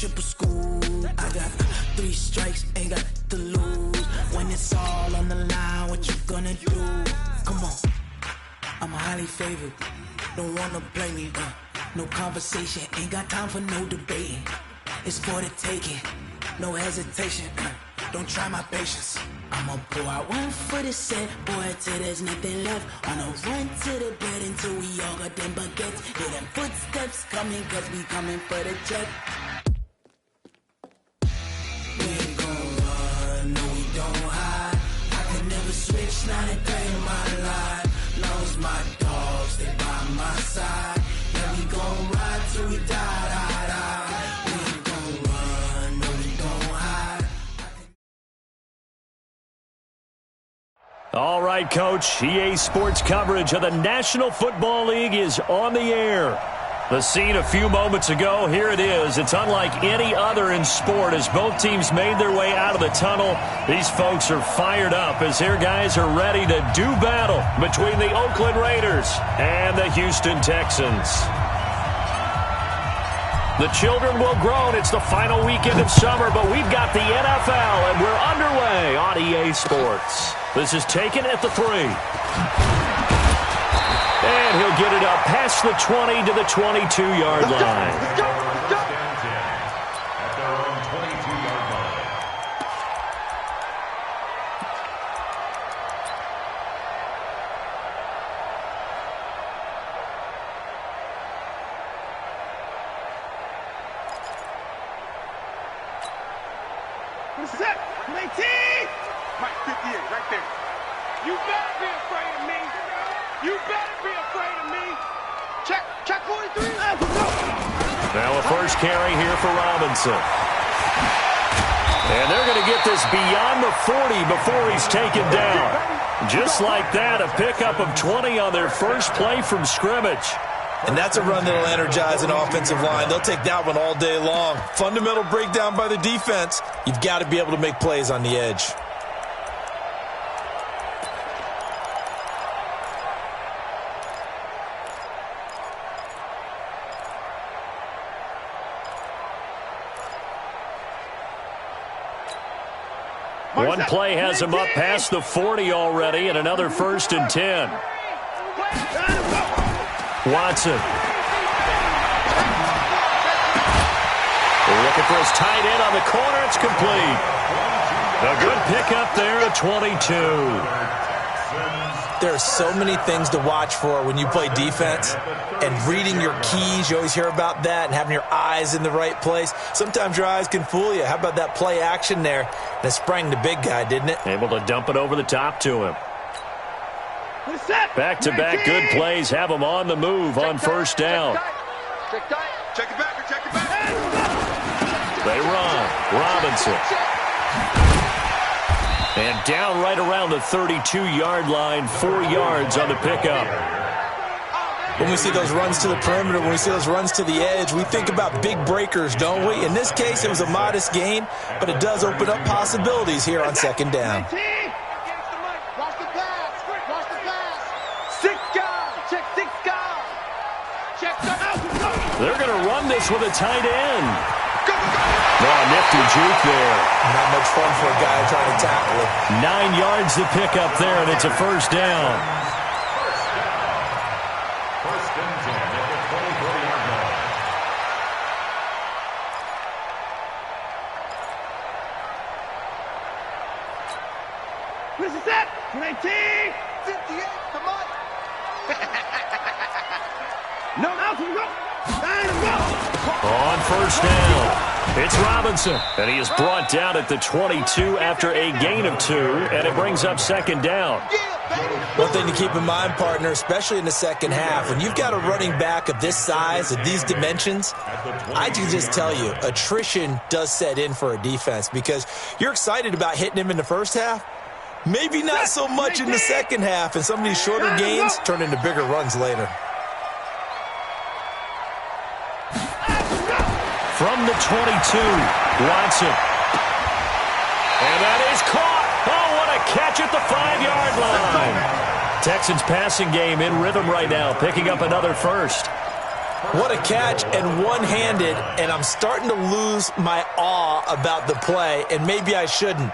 triple school. I got 3 strikes, ain't got to lose. When it's all on the line, what you gonna do? Come on, I'm highly favored. Don't wanna blame me, no conversation, ain't got time for no debating. It's for the taking, no hesitation, don't try my patience. I'ma pour out one for the set, boy, till there's nothing left. On a run to the bed until we all got them baguettes. Hear them footsteps coming, cause we coming for the check. We ain't gon' run, no we don't hide. I can never switch, not a day in my life. Long as my dogs, they by my side. Yeah, we gon' ride till we die, die, die. We ain't gon' run, no we don't hide. All right, Coach. EA Sports coverage of the National Football League is on the air. The scene a few moments ago, here it is. It's unlike any other in sport as both teams made their way out of the tunnel. These folks are fired up as their guys are ready to do battle between the Oakland Raiders and the Houston Texans. The children will groan. It's the final weekend of summer, but we've got the NFL, and we're underway on EA Sports. This is taken at the 3. And he'll get it up past the 20 to the 22-yard line. Let's go. At their own 22-yard line. Set, 19! Mike, 58, right there. You better be afraid of me. You better be afraid of me. Check 43. Now a first carry here for Robinson. And they're going to get this beyond the 40 before he's taken down. Just like that, a pickup of 20 on their first play from scrimmage. And that's a run that'll energize an offensive line. They'll take that one all day long. Fundamental breakdown by the defense. You've got to be able to make plays on the edge. One play has him up past the 40 already, and another 1st and 10. Watson. They're looking for his tight end on the corner. It's complete. A good pickup there at 22. There are so many things to watch for when you play defense. And reading your keys, you always hear about that, and having your eyes in the right place. Sometimes your eyes can fool you. How about that play action there? That sprang the big guy, didn't it? Able to dump it over the top to him. Back-to-back good plays have him on the move on first down. Check it back. They run. Robinson. And down right around the 32-yard line, 4 yards on the pickup. When we see those runs to the perimeter, when we see those runs to the edge, we think about big breakers, don't we? In this case, it was a modest gain, but it does open up possibilities here on second down. They're going to run this with a tight end. Oh, nifty juke there. Not much fun for a guy trying to tackle it. 9 yards to pick up there, and it's a first down. First and 10 at the 24-yard line. This is it. 19. 58. Come on. No, out to go. On first down, it's Robinson, and he is brought down at the 22 after a gain of 2, and it brings up second down. One thing to keep in mind, partner, especially in the second half, when you've got a running back of this size, of these dimensions, I can just tell you, attrition does set in for a defense because you're excited about hitting him in the first half. Maybe not so much in the second half, and some of these shorter gains turn into bigger runs later. From the 22, Watson. And that is caught. Oh, what a catch at the 5-yard line. Texans passing game in rhythm right now, picking up another first. What a catch, and one-handed, and I'm starting to lose my awe about the play, and maybe I shouldn't.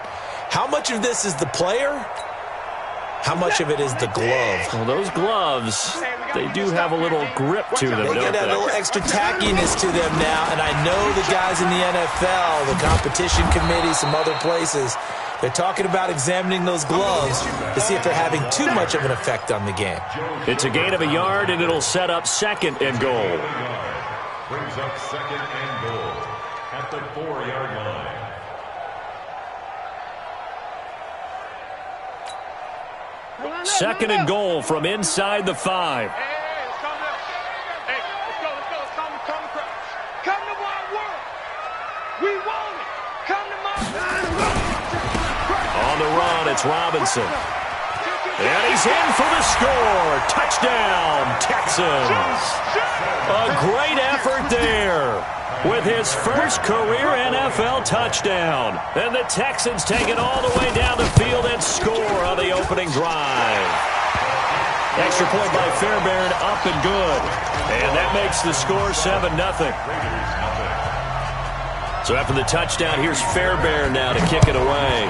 How much of this is the player? How much of it is the glove? Well, those gloves, they do have a little grip to them, They don't get that they? little extra tackiness to them now, and I know the guys in the NFL, the competition committee, some other places, they're talking about examining those gloves to see if they're having too much of an effect on the game. It's a gain of a yard, and it'll set up 2nd and goal. Brings up 2nd and goal at the 4-yard line. Second and goal from inside the 5. Hey, let's calm down. Hey, let's go. Let's calm the crowd. Come to my world. We want it. Come to my world. On the run, it's Robinson. And he's in for the score. Touchdown, Texans. A great effort there with his first career NFL touchdown. And the Texans take it all the way down the field and score on the opening drive. Extra point by Fairbairn, up and good. And that makes the score 7-0. So after the touchdown, here's Fairbairn now to kick it away.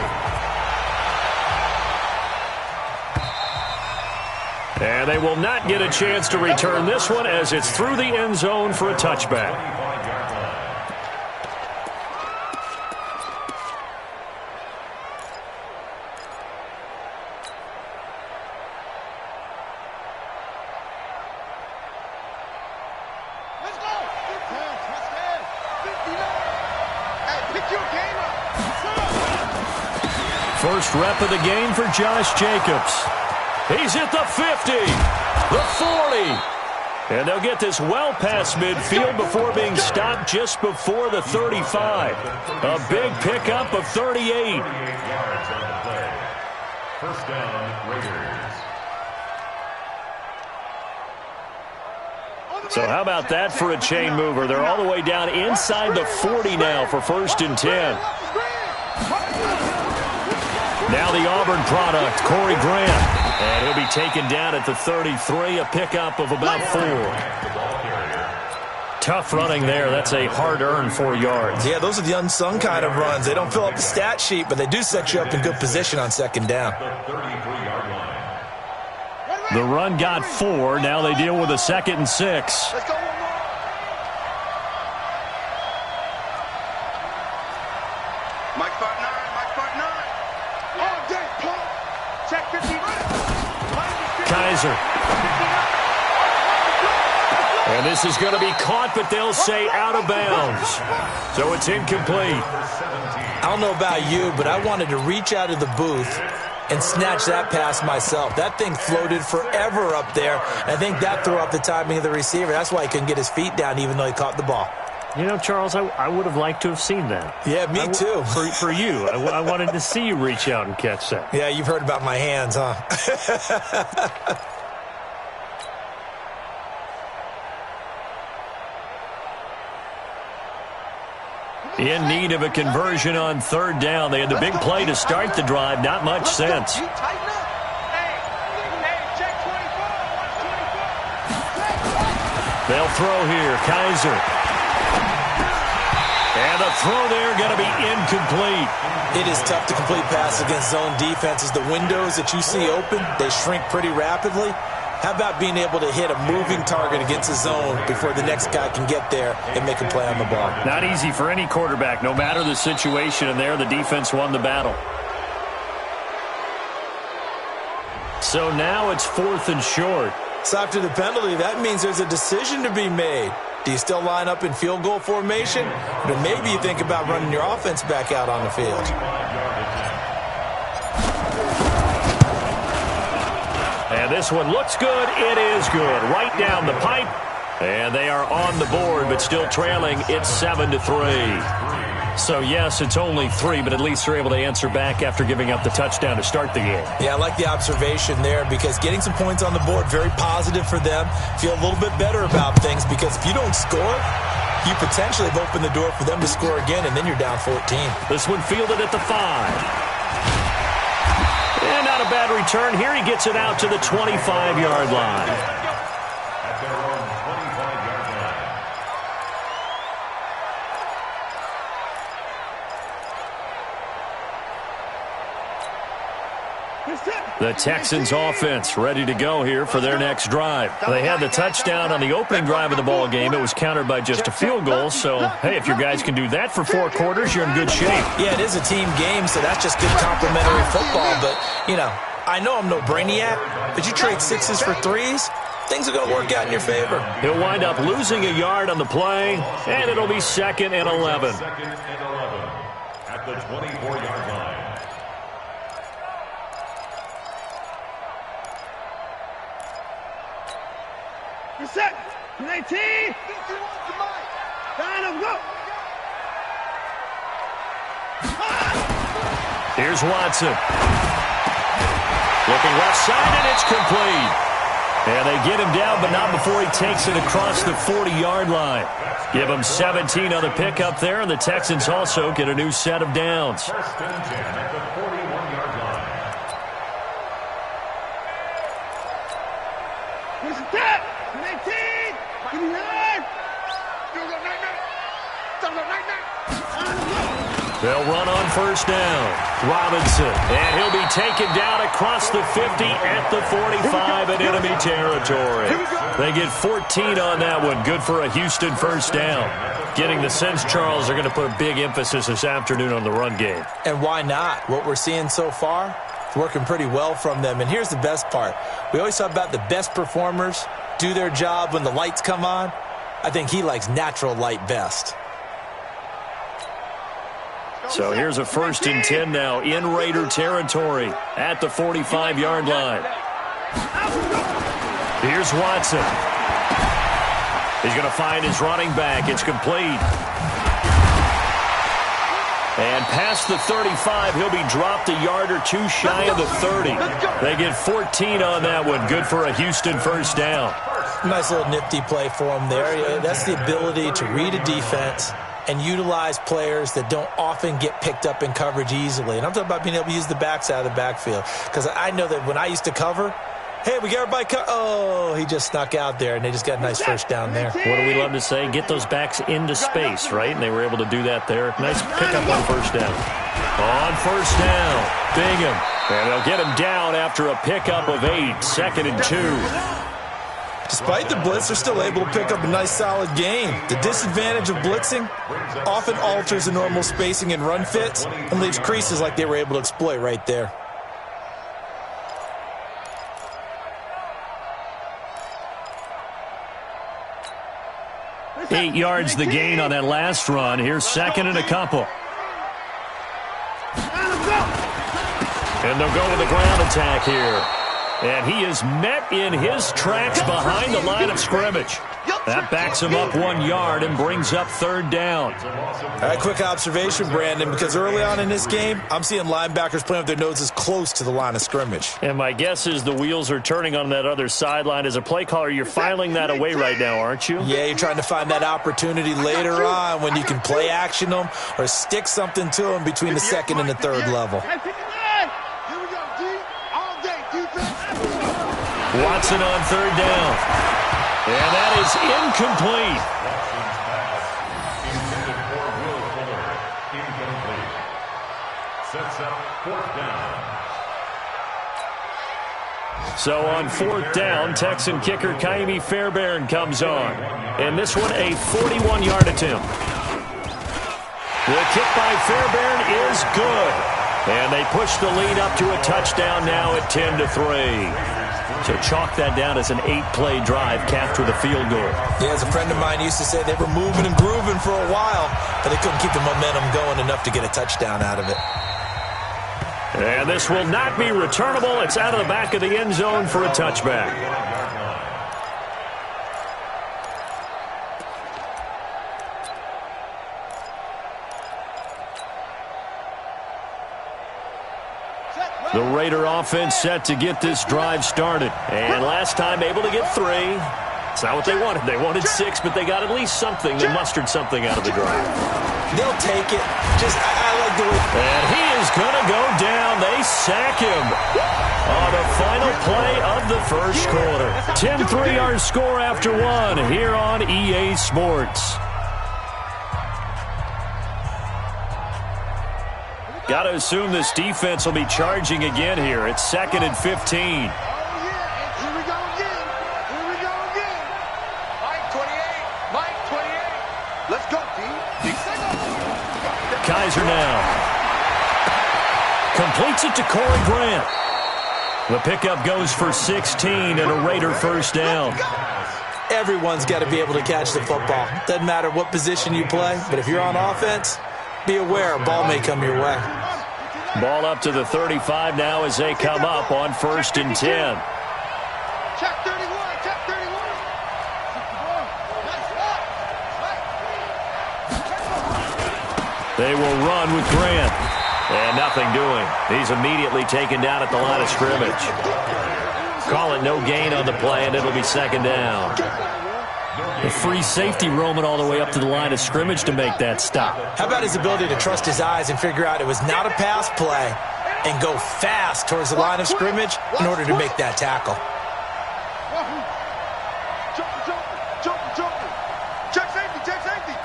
And they will not get a chance to return this one as it's through the end zone for a touchback. Let's go. Hey, pick your game up. First rep of the game for Josh Jacobs. He's at the 50, the 40. And they'll get this well past midfield before being stopped just before the 35. A big pickup of 38. 38 yards on the play. First down, Raiders. So how about that for a chain mover? They're all the way down inside the 40 now for 1st and 10. Now the Auburn product, Corey Grant. And he'll be taken down at the 33, a pickup of about 4. Tough running there. That's a hard-earned 4 yards. Yeah, those are the unsung kind of runs. They don't fill up the stat sheet, but they do set you up in good position on 2nd down. The run got 4. Now they deal with a 2nd and 6. Let's go one more. Mike Part 9. All day, pump. Check 50. Kaiser. And this is going to be caught, but they'll say out of bounds. So it's incomplete. I don't know about you, but I wanted to reach out of the booth and snatch that pass myself. That thing floated forever up there. I think that threw off the timing of the receiver. That's why he couldn't get his feet down even though he caught the ball. You know, Charles, I would have liked to have seen that. Yeah, me too. For you. I wanted to see you reach out and catch that. Yeah, you've heard about my hands, huh? In need of a conversion on 3rd down. They had the big play to start the drive. Not much sense. Hey, check 24. They'll throw here. Kaiser. And the throw there going to be incomplete. It is tough to complete passes against zone defenses. The windows that you see open, they shrink pretty rapidly. How about being able to hit a moving target against a zone before the next guy can get there and make a play on the ball? Not easy for any quarterback, no matter the situation. And there, the defense won the battle. So now it's 4th and short. So after the penalty, that means there's a decision to be made. Do you still line up in field goal formation? Or maybe you think about running your offense back out on the field. And this one looks good. It is good. Right down the pipe. And they are on the board, but still trailing. It's 7-3. So, yes, it's only 3, but at least they're able to answer back after giving up the touchdown to start the game. Yeah, I like the observation there because getting some points on the board, very positive for them. Feel a little bit better about things because if you don't score, you potentially have opened the door for them to score again, and then you're down 14. This one fielded at the 5. And not a bad return. Here he gets it out to the 25-yard line. At their own 25-yard line. The Texans offense ready to go here for their next drive. They had the touchdown on the opening drive of the ball game. It was countered by just a field goal. So, hey, if your guys can do that for 4 quarters, you're in good shape. Yeah, it is a team game, so that's just good complimentary football. But, you know, I know I'm no brainiac, but you trade 6s for 3s, things are going to work out in your favor. He'll wind up losing a yard on the play, and it'll be 2nd and 11. Second and 11 at the 24-yard line. Set. 19. Down, go. Here's Watson. Looking left side, and it's complete. And they get him down, but not before he takes it across the 40-yard line. Give him 17 on the pickup there, and the Texans also get a new set of downs. 1st and 10 at the 41-yard line. Here's the tap. 19. 29. They'll run on 1st down. Robinson, and he'll be taken down across the 50 at the 45 in enemy territory. They get 14 on that one. Good for a Houston 1st down. Getting the sense, Charles, they're going to put a big emphasis this afternoon on the run game. And why not? What we're seeing so far, it's working pretty well from them. And here's the best part. We always talk about the best performers do their job when the lights come on. I think he likes natural light best. So here's a 1st and 10 now in Raider territory at the 45-yard line. Here's Watson. He's going to find his running back. It's complete. And past the 35, he'll be dropped a yard or 2 shy of the 30. They get 14 on that one. Good for a Houston 1st down. Nice little nifty play for him there. That's the ability to read a defense and utilize players that don't often get picked up in coverage easily. And I'm talking about being able to use the backside of the backfield. Because I know that when I used to cover, hey, we got everybody oh, he just snuck out there, and they just got a nice 1st down there. What do we love to say? Get those backs into space, right? And they were able to do that there. Nice pickup on 1st down. On 1st down, Bingham. And they'll get him down after a pickup of 8, 2nd and 2. Despite the blitz, they're still able to pick up a nice, solid gain. The disadvantage of blitzing often alters the normal spacing and run fits and leaves creases like they were able to exploit right there. Eight yards the gain on that last run. Here's 2nd and a couple. And they'll go with the ground attack here. And he is met in his tracks behind the line of scrimmage. That backs him up 1 yard and brings up 3rd down. All right, quick observation, Brandon, because early on in this game, I'm seeing linebackers playing with their noses close to the line of scrimmage. And my guess is the wheels are turning on that other sideline. As a play caller, you're filing that away right now, aren't you? Yeah, you're trying to find that opportunity later on when you can play action them or stick something to them between the 2nd and the 3rd level. Watson on 3rd down. And that is incomplete. Intended for Will Fuller. Incomplete. Sets up 4th down. So on 4th down, Texan kicker Kaimi Fairbairn comes on. And this one a 41-yard attempt. The kick by Fairbairn is good. And they push the lead up to a touchdown now at 10-3. So chalk that down as an 8-play drive capped with a field goal. Yeah, as a friend of mine used to say, they were moving and grooving for a while, but they couldn't keep the momentum going enough to get a touchdown out of it. And this will not be returnable. It's out of the back of the end zone for a touchback. The Raider offense set to get this drive started. And last time able to get 3. It's not what they wanted. They wanted 6, but they got at least something. They mustered something out of the drive. They'll take it. I like the way. And he is going to go down. They sack him on the final play of the 1st quarter. 10-3 our score after 1 here on EA Sports. Got to assume this defense will be charging again here. It's 2nd and 15. Oh, yeah. Here we go again. Here we go again. Mike 28. Mike 28. Let's go, D. Kaiser now. Completes it to Corey Grant. The pickup goes for 16 and a Raider first down. Everyone's got to be able to catch the football. Doesn't matter what position you play, but if you're on offense, be aware a ball may come your way. Ball up to the 35 now as they come up on 1st and 10. Check 31. Check 31. They will run with Grant. And nothing doing. He's immediately taken down at the line of scrimmage. Call it no gain on the play, and it'll be 2nd down. The free safety roaming all the way up to the line of scrimmage to make that stop. How about his ability to trust his eyes and figure out it was not a pass play and go fast towards the line of scrimmage in order to make that tackle? Jump. Check safety. Check safety.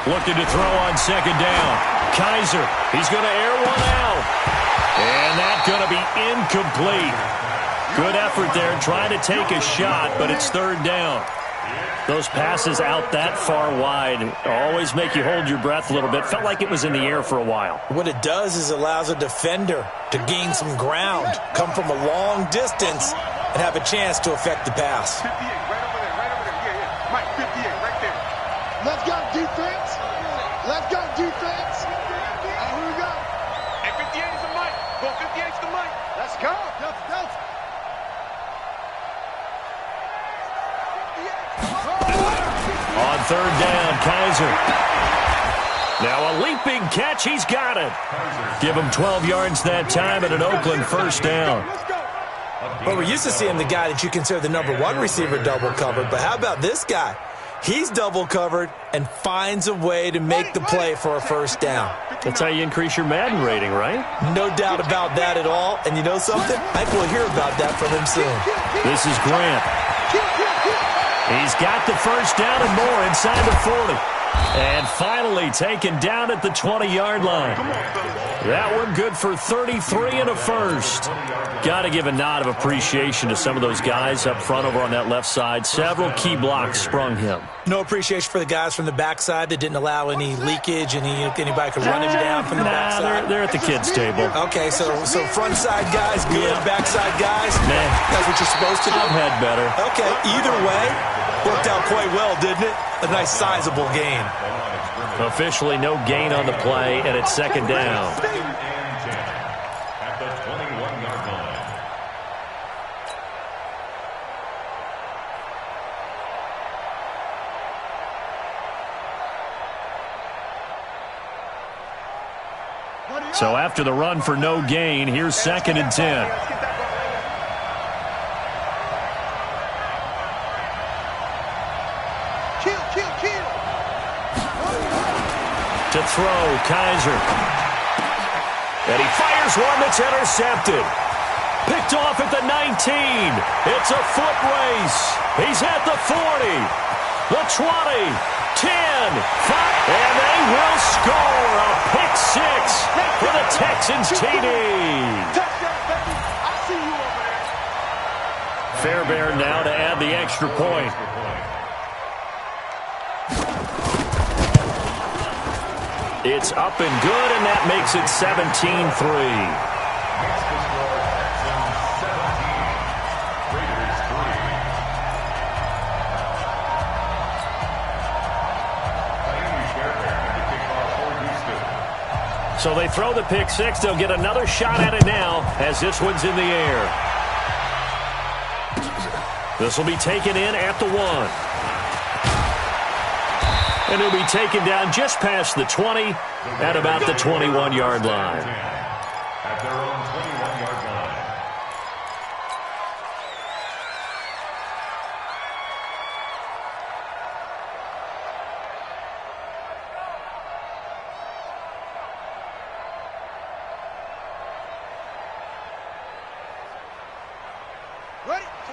Looking to throw on 2nd down. Kaiser, he's going to air one out. And that's going to be incomplete. Good effort there trying to take a shot, but it's 3rd down. Those passes out that far wide always make you hold your breath a little bit. Felt like it was in the air for a while. What it does is allows a defender to gain some ground, come from a long distance, and have a chance to affect the pass. 58, right over there. Yeah. Mike, 58, right there. Let's go, defense. Let's go, defense. Here we go. And 58 is the Mike. Go 58 is the Mike. Let's go. Go. On 3rd down, Kaiser. Now a leaping catch. He's got it. Give him 12 yards that time and an Oakland first down. Well, we're used to seeing the guy that you consider the #1 receiver double covered, but how about this guy? He's double covered and finds a way to make the play for a first down. That's how you increase your Madden rating, right? No doubt about that at all. And you know something? I think we'll hear about that from him soon. This is Grant. He's got the first down and more inside the 40. And finally taken down at the 20-yard line. That one good for 33 and a first. Got to give a nod of appreciation to some of those guys up front over on that left side. Several key blocks sprung him. No appreciation for the guys from the backside that didn't allow any leakage, and anybody could run him down from the backside. They're at the kids' table. Okay, so front side guys, good. Yeah. Backside guys, nah. That's what you're supposed to do. I've had better. Okay, either way, worked out quite well, didn't it? A nice sizable gain. Officially no gain on the play, and it's 2nd down. At the 21-yard line. So after the run for no gain, here's 2nd and 10. To throw, Kaiser. And he fires one that's intercepted. Picked off at the 19. It's a foot race. He's at the 40, the 20, 10, 5, and they will score a pick six for the Texans TD. Fairbairn now to add the extra point. It's up and good, and that makes it 17-3. So they throw the pick six. They'll get another shot at it now as this one's in the air. This will be taken in at the 1. And he'll be taken down just past the 20 at about the 21-yard line. At their own 21-yard line.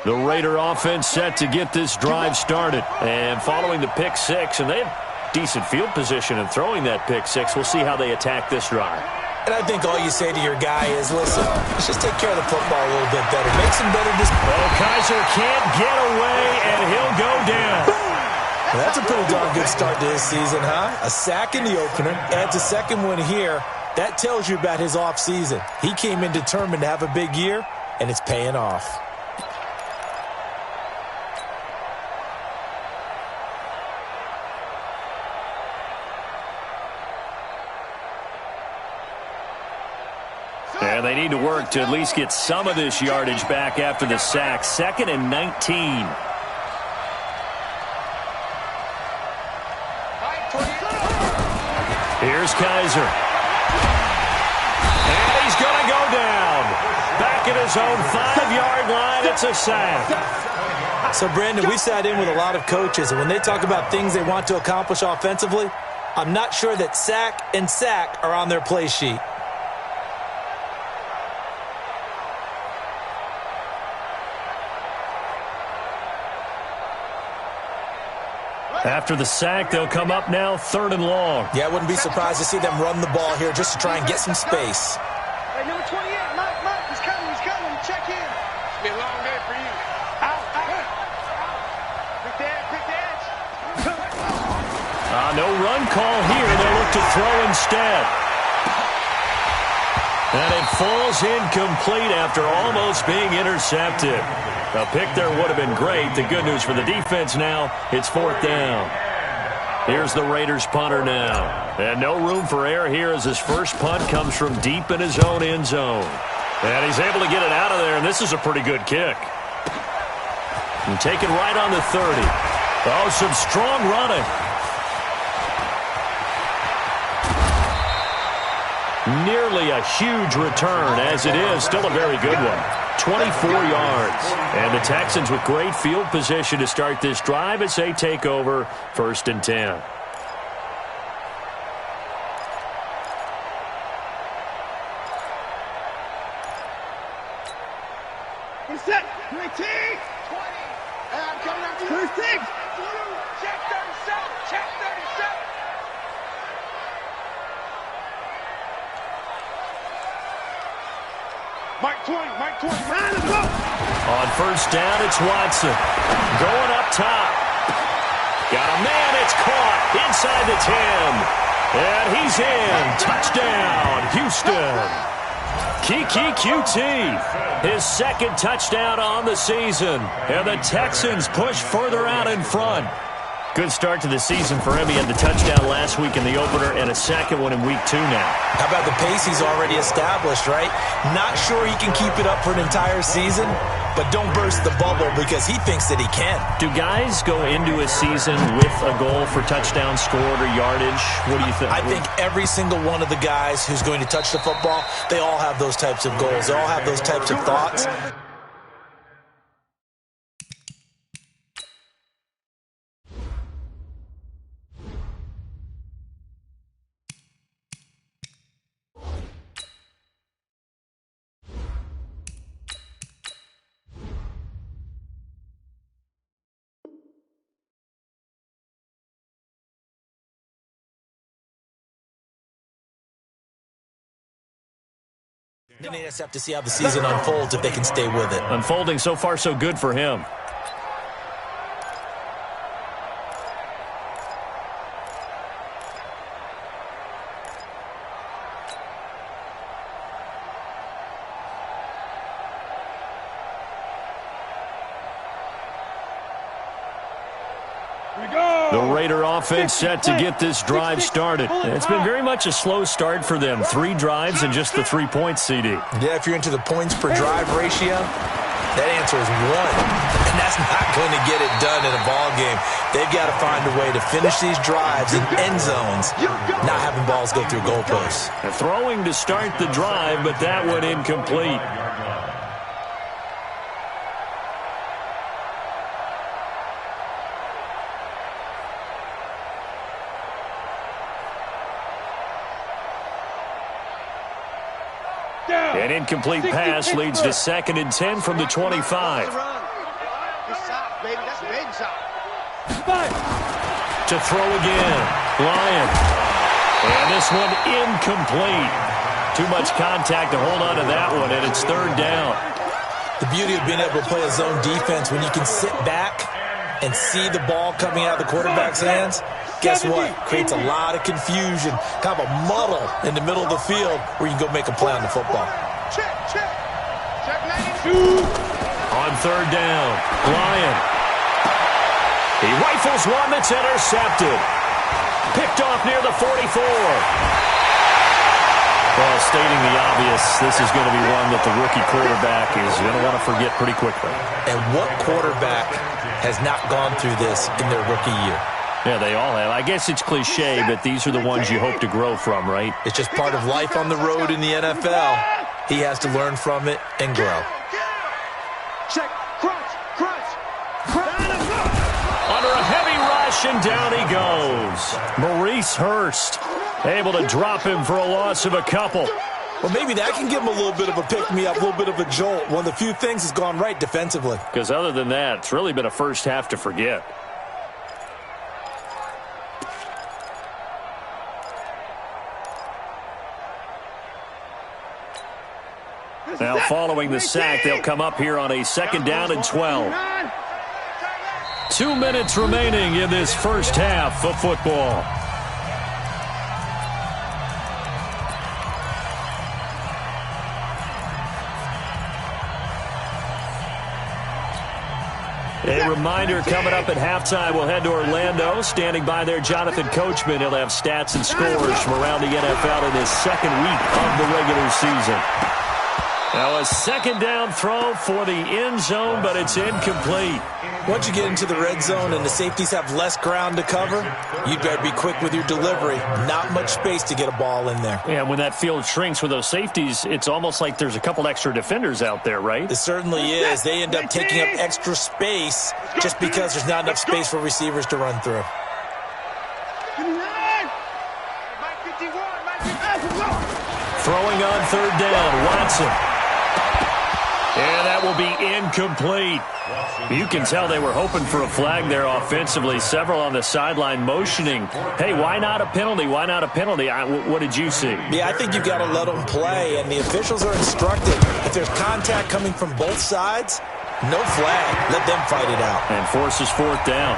The Raider offense set to get this drive started. And following the pick six, and they've decent field position and throwing that pick six. We'll see how they attack this drive. And I think all you say to your guy is, listen, let's just take care of the football a little bit better. Make some better decisions. Well, Kaiser can't get away, and he'll go down. Well, that's a pretty darn good start to his season, huh? A sack in the opener, adds a second one here. That tells you about his offseason. He came in determined to have a big year, and it's paying off. And they need to work to at least get some of this yardage back after the sack. 2nd and 19. Here's Kaiser. And he's going to go down. Back at his own 5-yard line. It's a sack. So, Brandon, we sat in with a lot of coaches, and when they talk about things they want to accomplish offensively, I'm not sure that sack and sack are on their play sheet. After the sack, they'll come up now 3rd and long. Yeah, I wouldn't be surprised to see them run the ball here just to try and get some space. Hey, number 28, Mike, he's coming. Check in. It's been a long day for you. Out. Quick edge. No run call here. They'll look to throw instead. And it falls incomplete after almost being intercepted. A pick there would have been great. The good news for the defense now, it's 4th down. Here's the Raiders punter now. And no room for error here as his first punt comes from deep in his own end zone. And he's able to get it out of there, and this is a pretty good kick. And taken right on the 30. Oh, some strong running. Nearly a huge return, as it is still a very good one. 24 yards. And the Texans with great field position to start this drive as they take over 1st and 10. He's set. 19. 20. I'm coming up to 36. Check 37. Mike 20. Let's go. On 1st down, it's Watson. Going up top. Got a man. It's caught inside the 10. And he's in. Touchdown, Houston. Kiki QT, his 2nd touchdown on the season. And the Texans push further out in front. Good start to the season for him. He had the touchdown last week in the opener and a 2nd one in week 2 now. How about the pace he's already established, right? Not sure he can keep it up for an entire season, but don't burst the bubble because he thinks that he can. Do guys go into a season with a goal for touchdown scored or yardage? What do you think? I think every single one of the guys who's going to touch the football, they all have those types of goals. They all have those types of thoughts. Then they just have to see how the season unfolds if they can stay with it. Unfolding so far so good for him. The Raider offense set to get this drive started. It's been very much a slow start for them. 3 drives and just the 3 points, CD. Yeah, if you're into the points per drive ratio, that answer is 1. And that's not going to get it done in a ball game. They've got to find a way to finish these drives in end zones, not having balls go through goalposts. Throwing to start the drive, but that one incomplete. An incomplete pass leads to 2nd and 10 from the 25. To throw again. Lyon. And this one incomplete. Too much contact to hold on to that one, and it's third down. The beauty of being able to play a zone defense when you can sit back and see the ball coming out of the quarterback's hands, guess what? Creates a lot of confusion, kind of a muddle in the middle of the field where you can go make a play on the football. On third down, Lyon. He rifles one that's intercepted. Picked off near the 44. Well, stating the obvious, this is going to be one that the rookie quarterback is going to want to forget pretty quickly. And what quarterback has not gone through this in their rookie year? Yeah, they all have. I guess it's cliche, but these are the ones you hope to grow from, right? It's just part of life on the road in the NFL. He has to learn from it and grow. Check, crunch. Under a heavy rush, and down he goes. Maurice Hurst able to drop him for a loss of a couple. Well, maybe that can give him a little bit of a pick-me-up, a little bit of a jolt. One of the few things has gone right defensively. Because other than that, it's really been a first half to forget. Now, following the sack, they'll come up here on a 2nd down and 12. 2 minutes remaining in this first half of football. A reminder, coming up at halftime, we'll head to Orlando. Standing by there, Jonathan Coachman. He'll have stats and scores from around the NFL in his second week of the regular season. Now a 2nd down throw for the end zone, but it's incomplete. Once you get into the red zone and the safeties have less ground to cover, you'd better be quick with your delivery. Not much space to get a ball in there. Yeah, when that field shrinks with those safeties, it's almost like there's a couple extra defenders out there, right? It certainly is. They end up taking up extra space just because there's not enough space for receivers to run through. Throwing on 3rd down, Watson. And that will be incomplete. You can tell they were hoping for a flag there offensively. Several on the sideline motioning. Hey, why not a penalty? Why not a penalty? What did you see? Yeah, I think you've got to let them play, and the officials are instructed. If there's contact coming from both sides, no flag. Let them fight it out. And forces 4th down.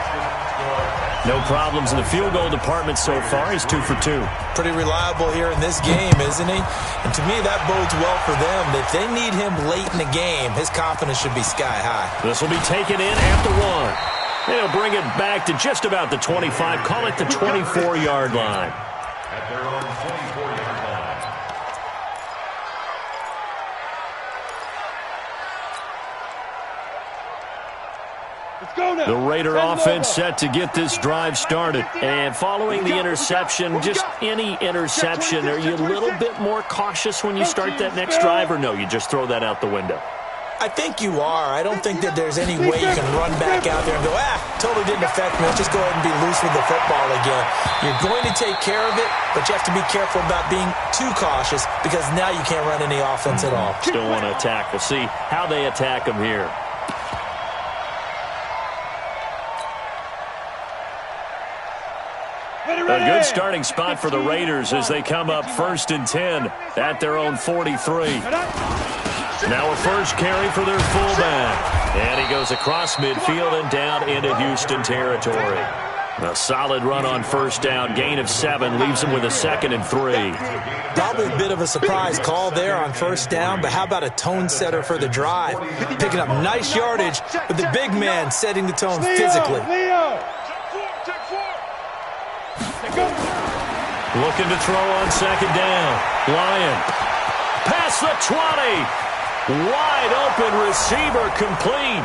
No problems in the field goal department so far. He's 2 for 2. Pretty reliable here in this game, isn't he? And to me, that bodes well for them. If they need him late in the game, his confidence should be sky high. This will be taken in at the 1. They'll bring it back to just about the 25. Call it the 24-yard line. At their own 24-yard line. The Raider offense set to get this drive started. And following the interception, just any interception, are you a little bit more cautious when you start that next drive, or no, you just throw that out the window? I think you are. I don't think that there's any way you can run back out there and go, totally didn't affect me. Let's just go ahead and be loose with the football again. You're going to take care of it, but you have to be careful about being too cautious because now you can't run any offense at all. Still want to attack. We'll see how they attack them here. A good starting spot for the Raiders as they come up 1st and 10 at their own 43. Now a first carry for their fullback. And he goes across midfield and down into Houston territory. A solid run on 1st down. Gain of 7 leaves him with a 2nd and 3. Probably a bit of a surprise call there on 1st down, but how about a tone setter for the drive? Picking up nice yardage, but the big man setting the tone physically. Looking to throw on 2nd down. Lyon. Past the 20. Wide open receiver complete.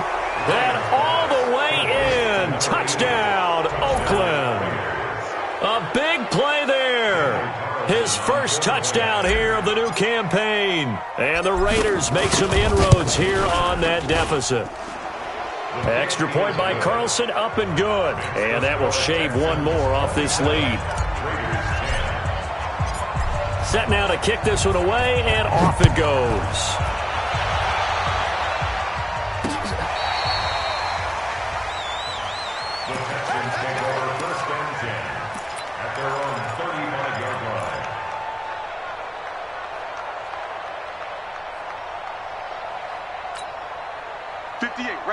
And all the way in. Touchdown, Oakland. A big play there. His first touchdown here of the new campaign. And the Raiders make some inroads here on that deficit. Extra point by Carlson, up and good. And that will shave one more off this lead. Set now to kick this one away, and off it goes. at their own 35-yard line.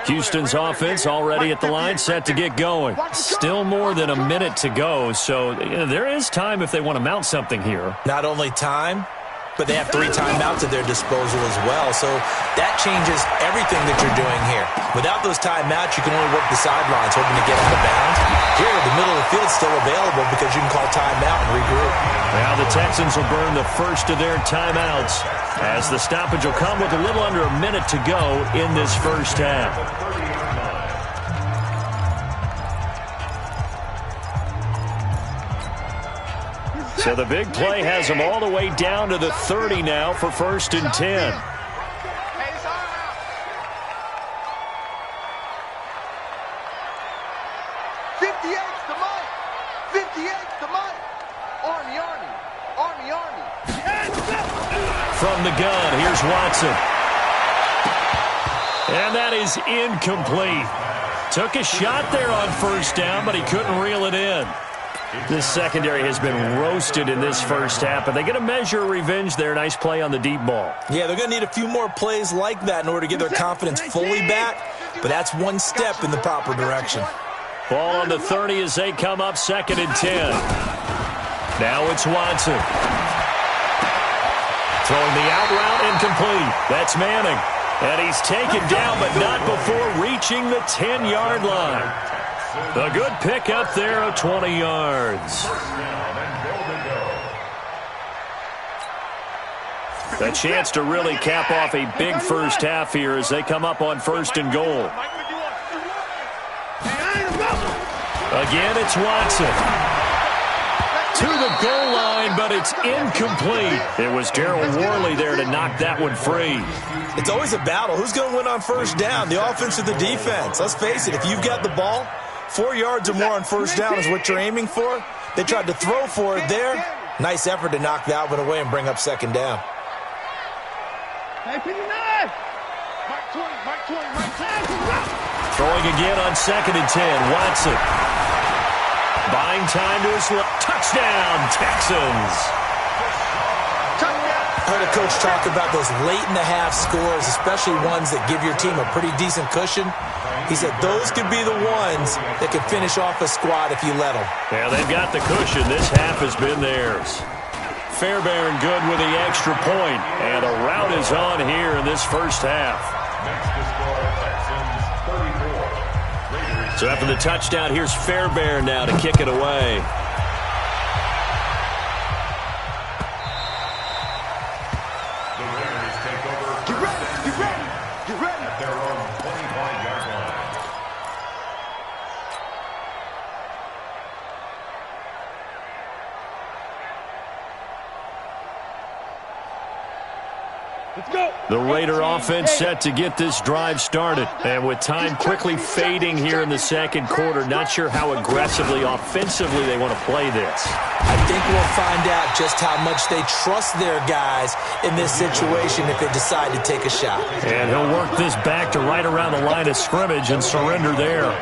Houston's offense already at the line, set to get going. Still more than a minute to go, so there is time if they want to mount something here. Not only time, but they have 3 timeouts at their disposal as well, so that changes everything that you're doing here. Without those timeouts, you can only work the sidelines, hoping to get out of bounds. Here, the middle of the field's still available because you can call timeout and regroup. Now the Texans will burn the first of their timeouts, as the stoppage will come with a little under a minute to go in this first half. So the big play has them all the way down to the 30 now for 1st and 10. From the gun, here's Watson. And that is incomplete. Took a shot there on 1st down, but he couldn't reel it in. This secondary has been roasted in this first half, but they get a measure of revenge there. Nice play on the deep ball. Yeah, they're going to need a few more plays like that in order to get their confidence fully back, but that's one step in the proper direction. Ball on the 30 as they come up 2nd and 10. Now it's Watson. Throwing the out route incomplete. That's Manning. And he's taken down, but not before reaching the 10-yard line. A good pick up there of 20 yards. A chance to really cap off a big first half here as they come up on 1st and goal. Again, it's Watson. To the goal line, but it's incomplete. It was Darryl Worley there to knock that one free. It's always a battle. Who's going to win on 1st down, the offense or the defense? Let's face it, if you've got the ball, 4 yards or more on 1st down is what you're aiming for. They tried to throw for it there. Nice effort to knock that one away and bring up 2nd down. Throwing again on 2nd and 10. Watson. Buying time to his left. Touchdown, Texans. I heard a coach talk about those late-in-the-half scores, especially ones that give your team a pretty decent cushion. He said those could be the ones that could finish off a squad if you let them. Yeah, they've got the cushion. This half has been theirs. Fairbairn good with the extra point, and a rout is on here in this first half. So after the touchdown, here's Fairbairn now to kick it away. The Raiders take over. Get ready. At their own 25-yard line. Let's go. The Raider offense set to get this drive started. And with time quickly fading here in the second quarter, not sure how aggressively, offensively they want to play this. I think we'll find out just how much they trust their guys in this situation if they decide to take a shot. And he'll work this back to right around the line of scrimmage and surrender there.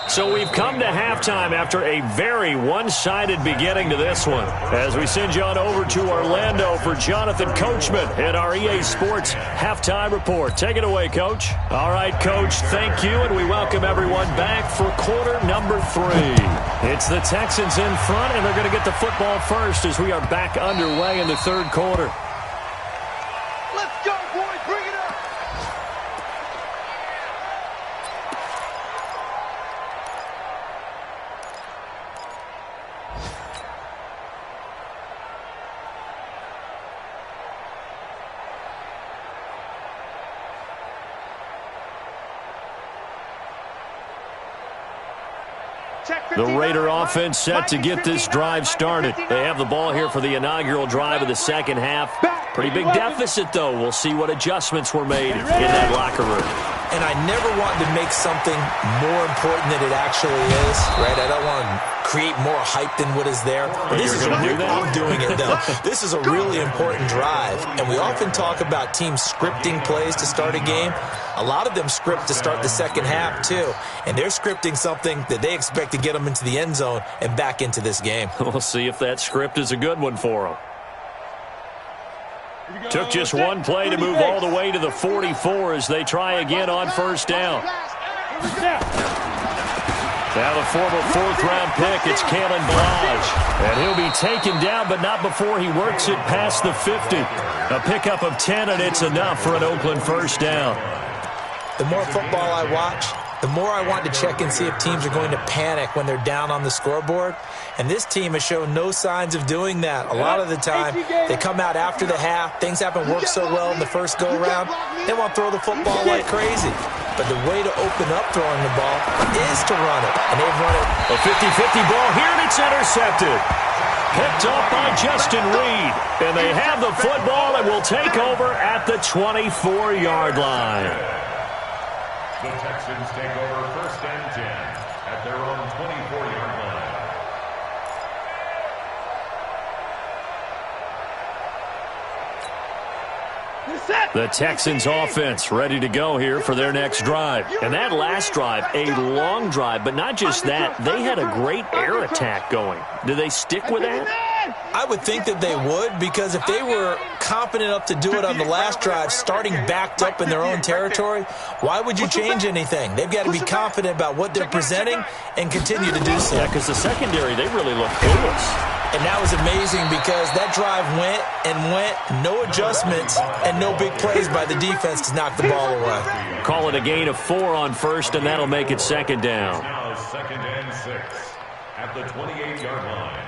So we've come to halftime after a very one-sided beginning to this one. As we send you on over to Orlando for Jonathan Coachman in our EA Sports Halftime Report. Take it away, Coach. All right, Coach, thank you, and we welcome everyone back for quarter number 3. It's the Texans in front, and they're going to get the football first as we are back underway in the third quarter. Let's go, boys. Bring it up. The Raider offense set to get this drive started. They have the ball here for the inaugural drive of the second half. Pretty big deficit, though. We'll see what adjustments were made in that locker room. And I never want to make something more important than it actually is, right? I don't want to create more hype than what is there. But this is I'm doing it, though. This is a really important drive. And we often talk about teams scripting plays to start a game. A lot of them script to start the second half, too. And they're scripting something that they expect to get them into the end zone and back into this game. We'll see if that script is a good one for them. Took just one play to move all the way to the 44 as they try again on first down. Now the former fourth-round pick, it's Kalen Ballage. And he'll be taken down, but not before he works it past the 50. A pickup of 10, and it's enough for an Oakland first down. The more football I watch, the more I want to check and see if teams are going to panic when they're down on the scoreboard. And this team has shown no signs of doing that. A lot of the time, they come out after the half. Things haven't worked so well in the first go-around. They want to throw the football like crazy. But the way to open up throwing the ball is to run it. And they've run it. A 50-50 ball here, and it's intercepted. Picked up by Justin Reed. And they have the football and will take over at the 24-yard line. The Texans take over first and 10 at their own 24-yard line. The Texans offense ready to go here for their next drive. And that last drive, a long drive, but not just that. They had a great air attack going. Do they stick with that? I would think that they would, because if they were confident enough to do it on the last drive, starting backed up in their own territory, why would you change anything? They've got to be confident about what they're presenting and continue to do so. Yeah, because the secondary, they really look clueless. And that was amazing because that drive went and went, no adjustments and no big plays by the defense to knock the ball away. Call it a gain of 4 on first, and that'll make it second down. Now second and 6 at the 28-yard line.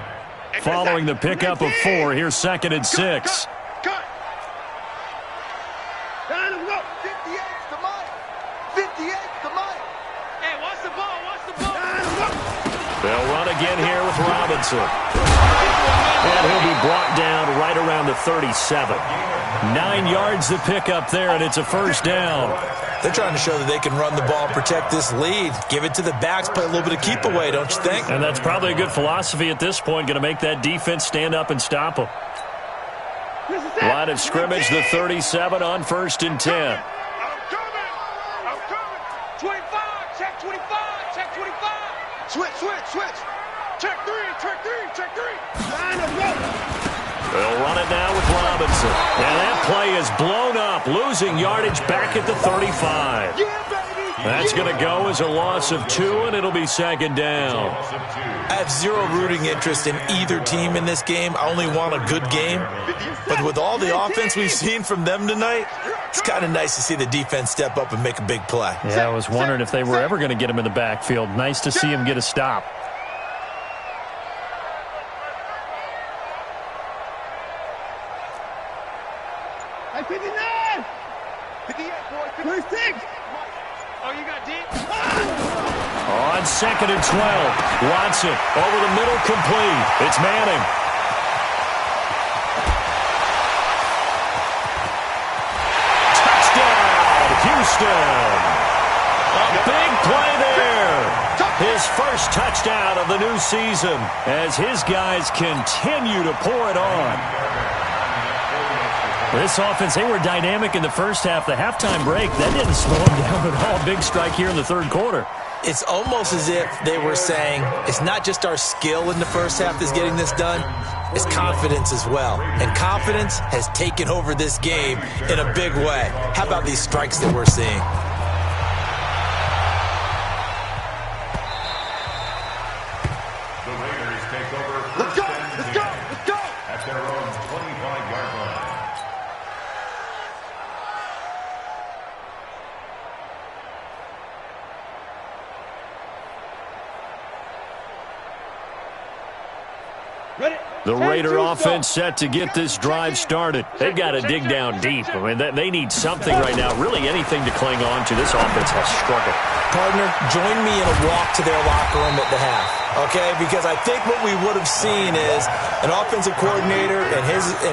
Following the pickup of 4, here's second and 6. Cut. Time to go. 58's the money. 58's the money. Hey, watch the ball. Watch the ball. Time to go. They'll run again here with Robinson. And he'll be brought down right around the 37. 9 yards to pick up there, and it's a first down. They're trying to show that they can run the ball and protect this lead. Give it to the backs, play a little bit of keep away, don't you think? And that's probably a good philosophy at this point, going to make that defense stand up and stop them. Line of scrimmage, the 37 on first and 10. I'm coming. 25. Check 25. Check 25. Switch. Check 3. Line to go. They'll run it now with Robinson. And that play is blown up, losing yardage back at the 35. That's going to go as a loss of 2, and it'll be second down. I have zero rooting interest in either team in this game. I only want a good game. But with all the offense we've seen from them tonight, it's kind of nice to see the defense step up and make a big play. Yeah, I was wondering if they were ever going to get him in the backfield. Nice to see him get a stop. Hey, 59. 58, boy. 56. Oh, you got deep? On second and 12, Watson over the middle, complete. It's Manning. Touchdown, Houston. A big play there. His first touchdown of the new season as his guys continue to pour it on. This offense, they were dynamic in the first half. The halftime break, that didn't slow them down at all. Big strike here in the third quarter. It's almost as if they were saying, it's not just our skill in the first half that's getting this done, it's confidence as well. And confidence has taken over this game in a big way. How about these strikes that we're seeing? The Raiders take over first and 10 at their own 25-yard line. The Raider offense set to get this drive started. They've got to dig down deep. I mean, they need something right now, really anything to cling on to. This offense has struggled. Partner, join me in a walk to their locker room at the half, okay? Because I think what we would have seen is an offensive coordinator and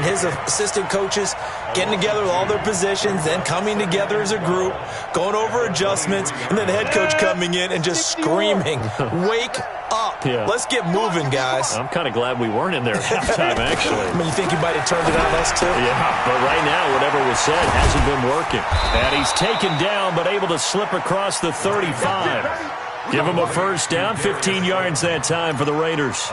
his assistant coaches getting together with all their positions, then coming together as a group, going over adjustments, and then the head coach coming in and just screaming, "Wake up. Yeah. Let's get moving, guys." I'm kind of glad we weren't in there at halftime, actually. I mean, you think you might have turned it on us, too? Yeah, but right now, whatever was said hasn't been working. And he's taken down, but able to slip across the 35. Give him a first down, 15 yards that time for the Raiders.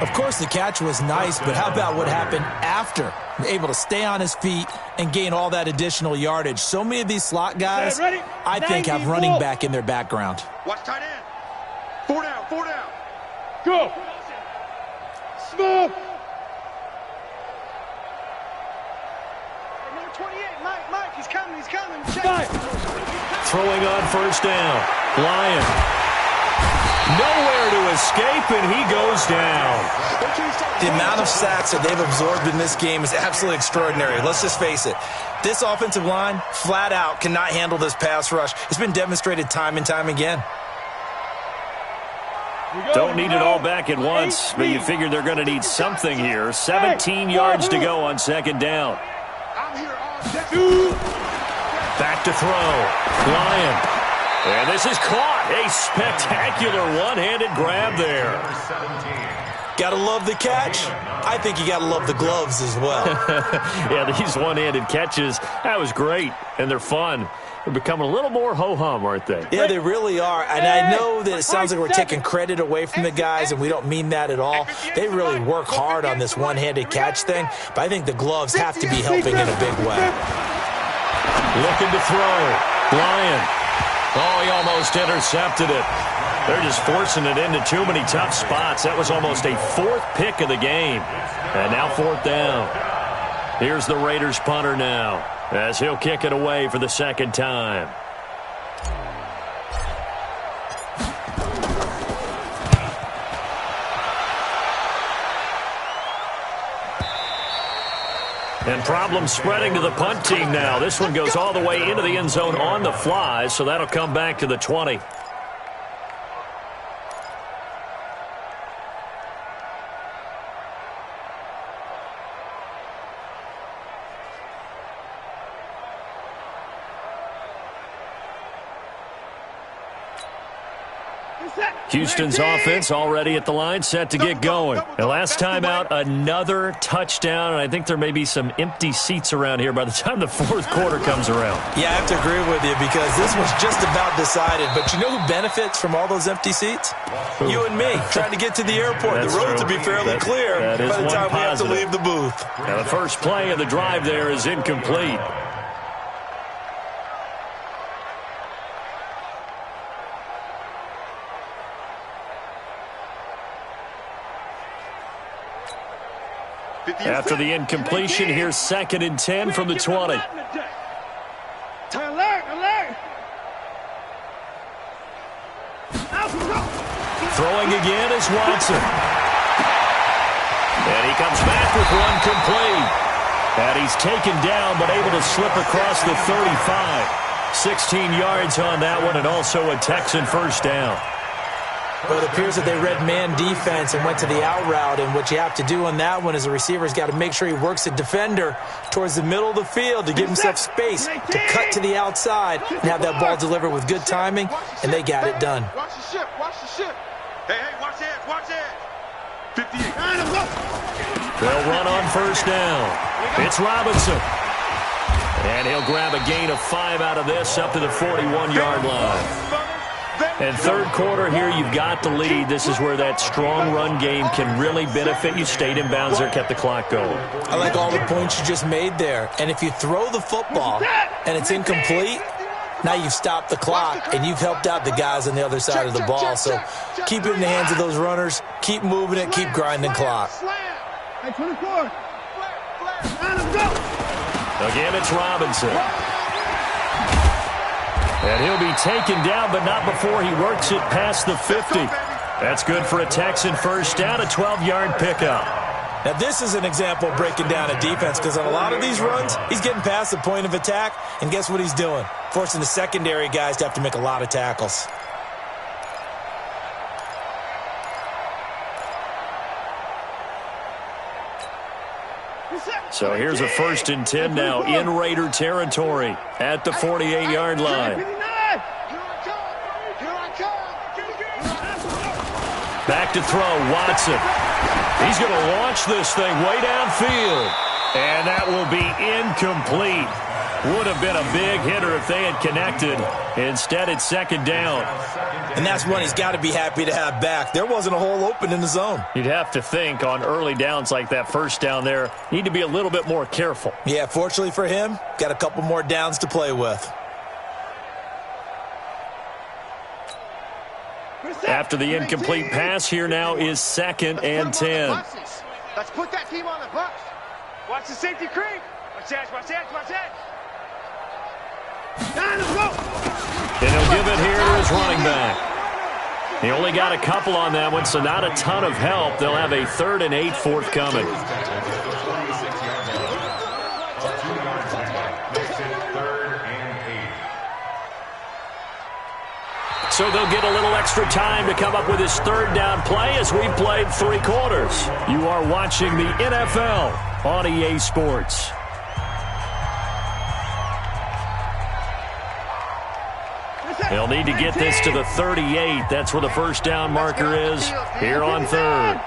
Of course, the catch was nice, but how about what happened after? Able to stay on his feet and gain all that additional yardage. So many of these slot guys, I think, have running back in their background. Watch tight end. 4 down, 4 down. Go. Smooth. Number 28, Mike, he's coming. Check. Throwing on first down. Lyon. Nowhere to escape, and he goes down. The amount of sacks that they've absorbed in this game is absolutely extraordinary. Let's just face it. This offensive line, flat out, cannot handle this pass rush. It's been demonstrated time and time again. Don't need it all back at once, but you figure they're going to need something here. 17 yards to go on second down. Back to throw. Lyon. And this is caught. A spectacular one-handed grab there. Got to love the catch. I think you got to love the gloves as well. Yeah, these one-handed catches, that was great, and they're fun. They're becoming a little more ho-hum, aren't they? Yeah, they really are. And I know that it sounds like we're taking credit away from the guys, and we don't mean that at all. They really work hard on this one-handed catch thing, but I think the gloves have to be helping in a big way. Looking to throw. Lyon. Oh, he almost intercepted it. They're just forcing it into too many tough spots. That was almost a fourth pick of the game. And now fourth down. Here's the Raiders punter now, as he'll kick it away for the second time. And problems spreading to the punt team now. This one goes all the way into the end zone on the fly, so that'll come back to the 20. Houston's offense already at the line, set to get going. And last time out, another touchdown, and I think there may be some empty seats around here by the time the fourth quarter comes around. Yeah, I have to agree with you because this was just about decided. But you know who benefits from all those empty seats? You and me, trying to get to the airport. The roads will be fairly clear by the time we have to leave the booth. Now, the first play of the drive there is incomplete. After the incompletion, here's 2nd and 10 from the 20. Alert! Throwing again is Watson. And he comes back with one complete. And he's taken down, but able to slip across the 35. 16 yards on that one, and also a Texan first down. But it appears that they read man defense and went to the out route, and what you have to do on that one is the receiver's got to make sure he works the defender towards the middle of the field to give himself space to cut to the outside and have that ball delivered with good timing, and they got it done. Watch the ship, watch the ship. Hey, watch that, 58. They'll run on first down. It's Robinson. And he'll grab a gain of 5 out of this up to the 41-yard line. And third quarter here, you've got the lead. This is where that strong run game can really benefit you. Stayed in bounds there, kept the clock going. I like all the points you just made there. And if you throw the football and it's incomplete, now you've stopped the clock and you've helped out the guys on the other side of the ball. So keep it in the hands of those runners. Keep moving it. Keep grinding clock. Hey, 24. Again, it's Robinson. And he'll be taken down, but not before he works it past the 50. That's good for a Texan first down, a 12-yard pickup. Now, this is an example of breaking down a defense because on a lot of these runs, he's getting past the point of attack, and guess what he's doing? Forcing the secondary guys to have to make a lot of tackles. So here's a 1st and 10 now in Raider territory at the 48-yard line. Back to throw, Watson. He's going to launch this thing way downfield. And that will be incomplete. Would have been a big hitter if they had connected. Instead, it's 2nd down. And that's one he's got to be happy to have back. There wasn't a hole open in the zone. You'd have to think on early downs like that first down there, need to be a little bit more careful. Yeah, fortunately for him, got a couple more downs to play with. After the incomplete pass, here now is 2nd and 10. Let's put that team on the bus. Watch the safety creep. Watch that, watch that, watch that. And he'll give it here to his running back. He only got a couple on that one, so not a ton of help. They'll have a 3rd and 8 forthcoming. So they'll get a little extra time to come up with his 3rd down play as we've played 3 quarters. You are watching the NFL on EA Sports. They'll need to get this to the 38. That's where the first down marker is here on 3rd.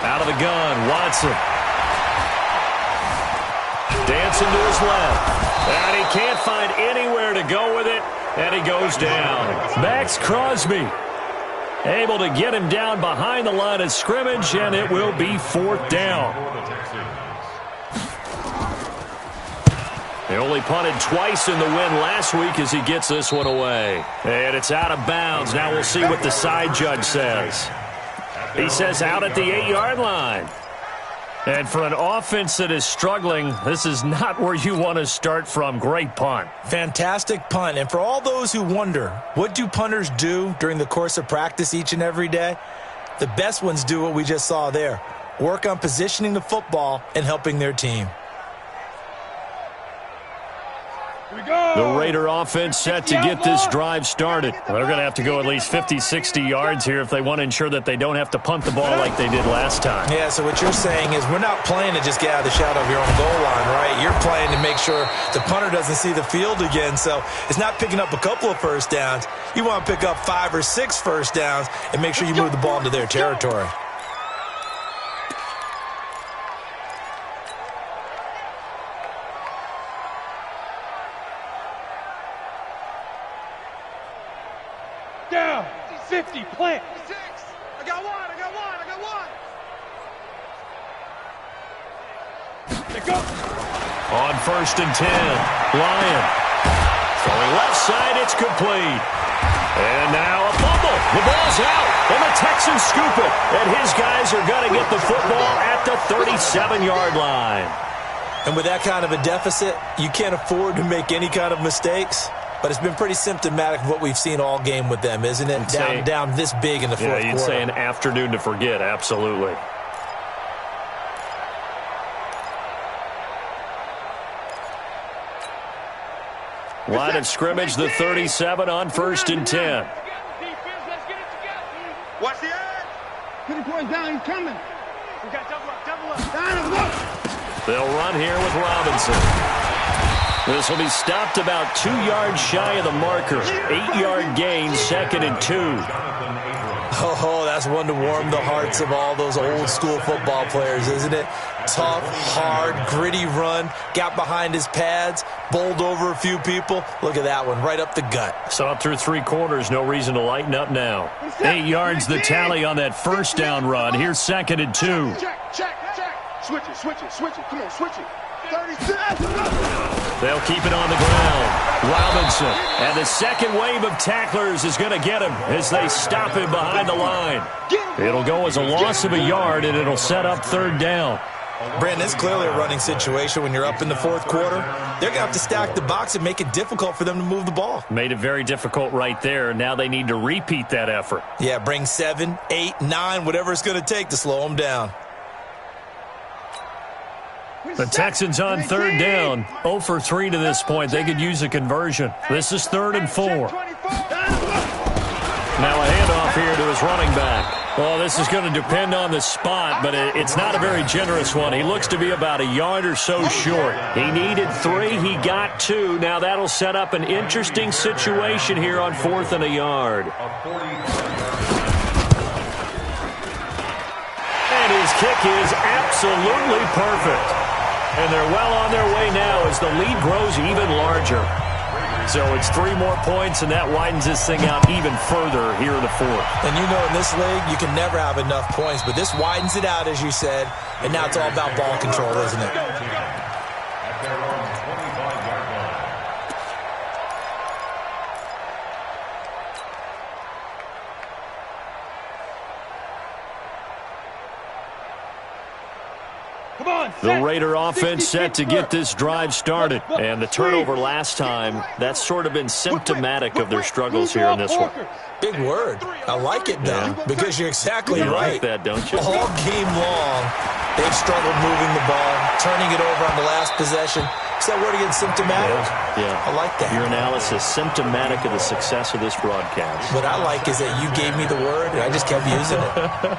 Out of the gun, Watson. Dancing to his left. And he can't find anywhere to go with it, and he goes down. Max Crosby able to get him down behind the line of scrimmage, and it will be 4th down. They only punted twice in the win last week as he gets this one away. And it's out of bounds. Now we'll see what the side judge says. He says out at the 8-yard line. And for an offense that is struggling, this is not where you want to start from. Great punt. Fantastic punt. And for all those who wonder, what do punters do during the course of practice each and every day? The best ones do what we just saw there. Work on positioning the football and helping their team. The Raider offense set to get this drive started. They're going to have to go at least 50, 60 yards here if they want to ensure that they don't have to punt the ball like they did last time. Yeah, so what you're saying is we're not playing to just get out of the shadow of your own goal line, right? You're playing to make sure the punter doesn't see the field again. So it's not picking up a couple of first downs. You want to pick up 5 or 6 first downs and make sure you move the ball into their territory. Down. 50, plant. 6. I got one. They go. On 1st and 10, Lyon. Throwing left side, it's complete. And now a fumble. The ball's out, and the Texans scoop it. And his guys are going to get the football at the 37-yard line. And with that kind of a deficit, you can't afford to make any kind of mistakes. But it's been pretty symptomatic of what we've seen all game with them, isn't it? Down this big in the fourth quarter. Yeah, you'd say an afternoon to forget, absolutely. Line of scrimmage, the 37 on 1st and 10. Watch the edge. 50 points down, he's coming. We got double up. Down. They'll run here with Robinson. This will be stopped about 2 yards shy of the marker. 8-yard gain, 2nd and 2. Oh, that's one to warm the hearts of all those old school football players, isn't it? Tough, hard, gritty run. Got behind his pads, bowled over a few people. Look at that one, right up the gut. So up through 3 quarters, no reason to lighten up now. 8 yards the tally on that first down run. Here's 2nd and 2. Check. Switch it. Come on, switch it. 36. They'll keep it on the ground. Robinson. And the second wave of tacklers is going to get him as they stop him behind the line. It'll go as a loss of a yard, and it'll set up 3rd down. Brandon, it's clearly a running situation when you're up in the fourth quarter. They're going to have to stack the box and make it difficult for them to move the ball. Made it very difficult right there. Now they need to repeat that effort. Yeah, bring 7, 8, 9, whatever it's going to take to slow them down. The Texans on third down, 0 for 3 to this point. They could use a conversion. This is 3rd and 4. Now a handoff here to his running back. Well, this is going to depend on the spot, but it's not a very generous one. He looks to be about a yard or so short. He needed 3. He got 2. Now that'll set up an interesting situation here on 4th and a yard. And his kick is absolutely perfect. And they're well on their way now as the lead grows even larger. So it's 3 more points, and that widens this thing out even further here in the 4th. And you know in this league, you can never have enough points, but this widens it out, as you said, and now it's all about ball control, isn't it? At their own 25-yard line. The Raider offense set to get this drive started. And the turnover last time, that's sort of been symptomatic of their struggles here in this one. Big word. I like it, though, because you're exactly right. You like that, don't you? All game long, they've struggled moving the ball, turning it over on the last possession. Is that word again, symptomatic? Yeah. I like that. Your analysis, symptomatic of the success of this broadcast. What I like is that you gave me the word, and I just kept using it.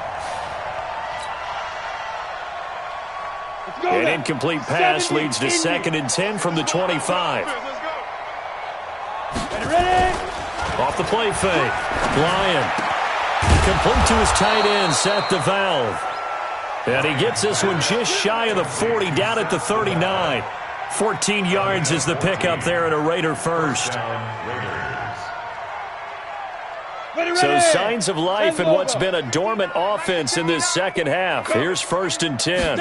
An incomplete pass leads to 2nd and 10 from the 25. Off the play fake. Lyon. Complete to his tight end, Seth DeValve. And he gets this one just shy of the 40, down at the 39. 14 yards is the pickup there, and a Raider first. So signs of life in what's been a dormant offense in this second half. Here's 1st and 10.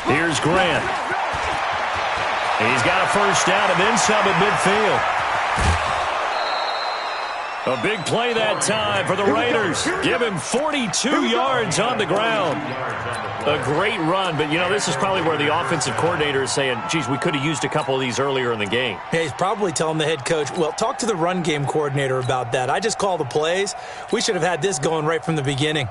Here's Grant. He's got a first down and then some at midfield. A big play that time for the Raiders. Give him 42 yards on the ground. A great run, but, you know, this is probably where the offensive coordinator is saying, geez, we could have used a couple of these earlier in the game. Yeah, he's probably telling the head coach, well, talk to the run game coordinator about that. I just call the plays. We should have had this going right from the beginning.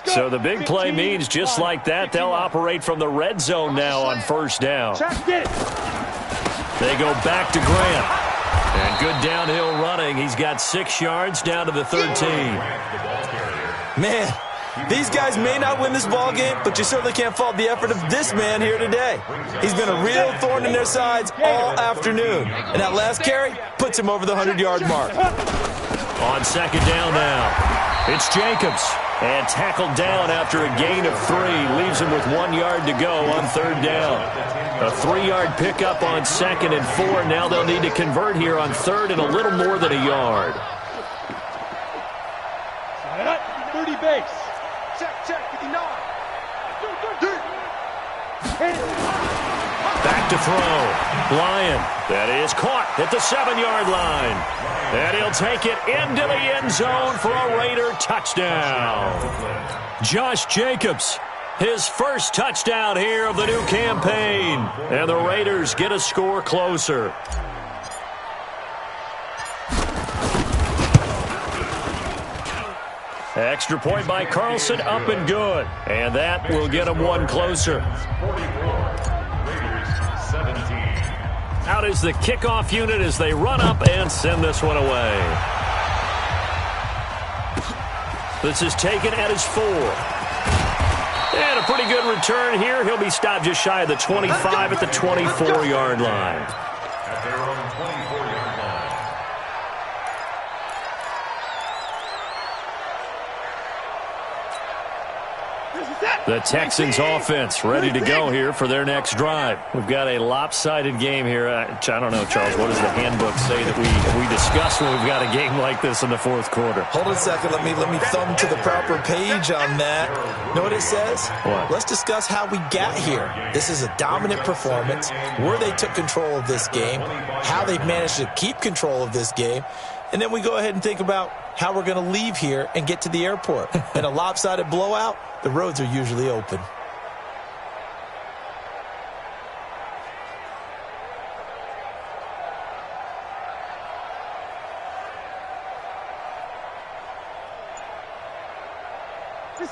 So the big play means just like that, they'll operate from the red zone now on 1st down. They go back to Grant. And good downhill running. He's got 6 yards down to the 13. Man, these guys may not win this ball game, but you certainly can't fault the effort of this man here today. He's been a real thorn in their sides all afternoon. And that last carry puts him over the 100-yard mark. On 2nd down now, it's Jacobs. And tackled down after a gain of 3. Leaves him with 1 yard to go on 3rd down. A 3-yard pickup on 2nd and 4. Now they'll need to convert here on 3rd and a little more than a yard. 30 base. Check, 59. Back to throw. Lyon. That is caught at the 7-yard line. And he'll take it into the end zone for a Raider touchdown. Josh Jacobs, his first touchdown here of the new campaign. And the Raiders get a score closer. Extra point by Carlson, up and good. And that will get him 1 closer. 44. Raiders 17. Out is the kickoff unit as they run up and send this one away. This is taken at his 4. And a pretty good return here. He'll be stopped just shy of the 25 at the 24-yard line. At their own 24-yard line. The Texans offense ready to go here for their next drive. We've got a lopsided game here. I don't know, Charles, what does the handbook say that we discuss when we've got a game like this in the 4th quarter? Hold on a second. Let me thumb to the proper page on that. Know what it says? What? Let's discuss how we got here. This is a dominant performance, where they took control of this game, how they've managed to keep control of this game, And then we go ahead and think about how we're going to leave here and get to the airport. In a lopsided blowout, the roads are usually open.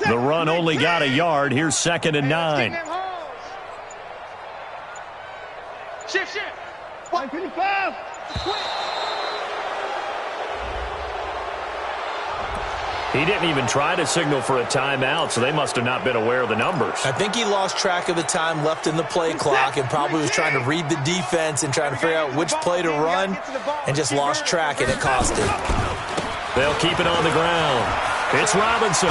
The run only got a yard. Here's 2nd and 9. Shift. 155. He didn't even try to signal for a timeout, so they must have not been aware of the numbers. I think he lost track of the time left in the play clock and probably was trying to read the defense and trying to figure out which play to run and just lost track, and it cost him. They'll keep it on the ground. It's Robinson.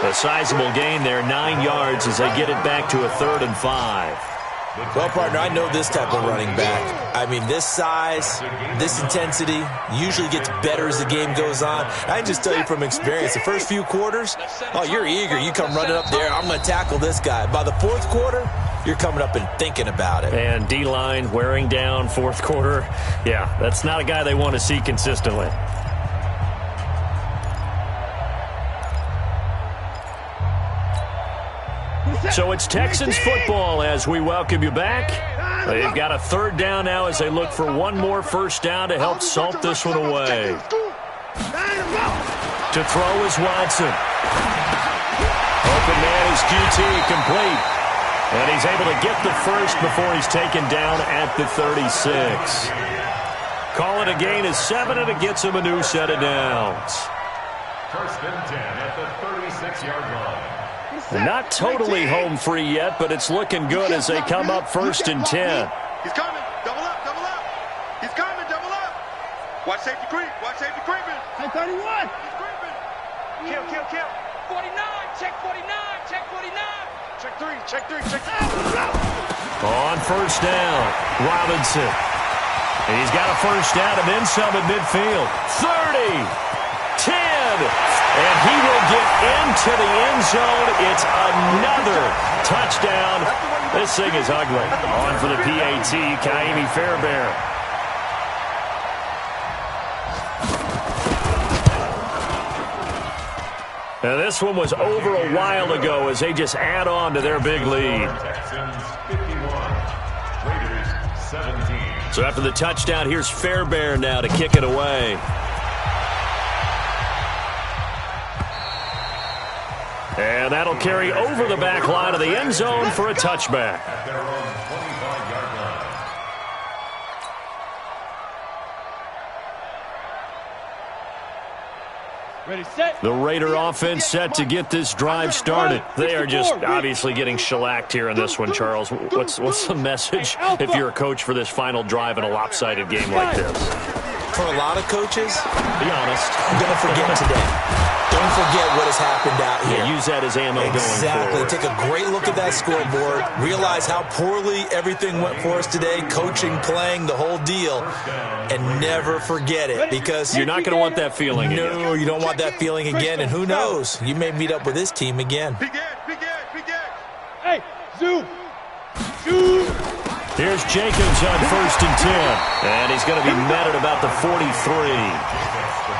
A sizable gain there, 9 yards as they get it back to a 3rd and 5. Well, partner, I know this type of running back. I mean, this size, this intensity usually gets better as the game goes on. I can just tell you from experience, the first few quarters, oh, you're eager. You come running up there, I'm going to tackle this guy. By the 4th quarter, you're coming up and thinking about it. And D-line wearing down 4th quarter. Yeah, that's not a guy they want to see consistently. So it's Texans football as we welcome you back. They've got a 3rd down now as they look for one more first down to help salt this one away. To throw is Watson. Open man is QT, complete. And he's able to get the first before he's taken down at the 36. Call it a gain of 7, and it gets him a new set of downs. 1st and 10 at the 36-yard line. Not totally home free yet, but it's looking good as they come up 1st and 10. He's coming. Double up. He's coming. Double up. Watch safety creep. Creeping. Hey, 31. He's creeping. Kill. 49. Check 49. Check 3. On 1st down, Robinson. And he's got a first down and then some at midfield. 30. 10. And he will get into the end zone. It's another touchdown. This thing is ugly. On for the PAT, Kaimi Fairbairn. Now this one was over a while ago as they just add on to their big lead. Texans 51, Raiders 17. So after the touchdown, here's Fairbairn now to kick it away. And that'll carry over the back line of the end zone for a touchback. At their own 25-yard line. Ready, set. The Raider offense set to get this drive started. They are just obviously getting shellacked here in this one, Charles. What's the message if you're a coach for this final drive in a lopsided game like this? For a lot of coaches, Be honest. don't forget today. Don't forget what has happened out here. Yeah, use that as ammo going forward. Take a great look at that scoreboard. Realize how poorly everything went for us today. Coaching, playing, the whole deal. And never forget it, because You're not going to want that feeling again. No, you don't want that feeling again. And who knows? You may meet up with this team again. Big Ed. Hey, zoom. Here's Jacobs on 1st and 10. And he's going to be met at about the 43.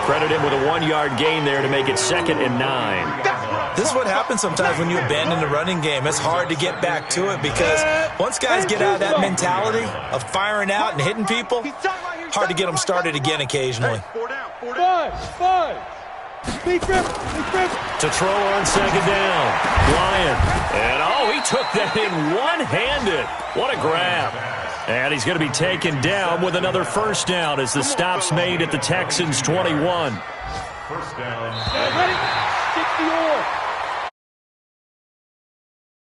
Credit him with a 1-yard gain there to make it 2nd and 9. This is what happens sometimes when you abandon the running game. It's hard to get back to it because once guys get out of that mentality of firing out and hitting people, hard to get them started again occasionally. 5. Big grip. To throw on 2nd down. Lyon. And he took that in one-handed. What a grab. And he's going to be taken down with another first down as the stop's made at the Texans' 21. First down.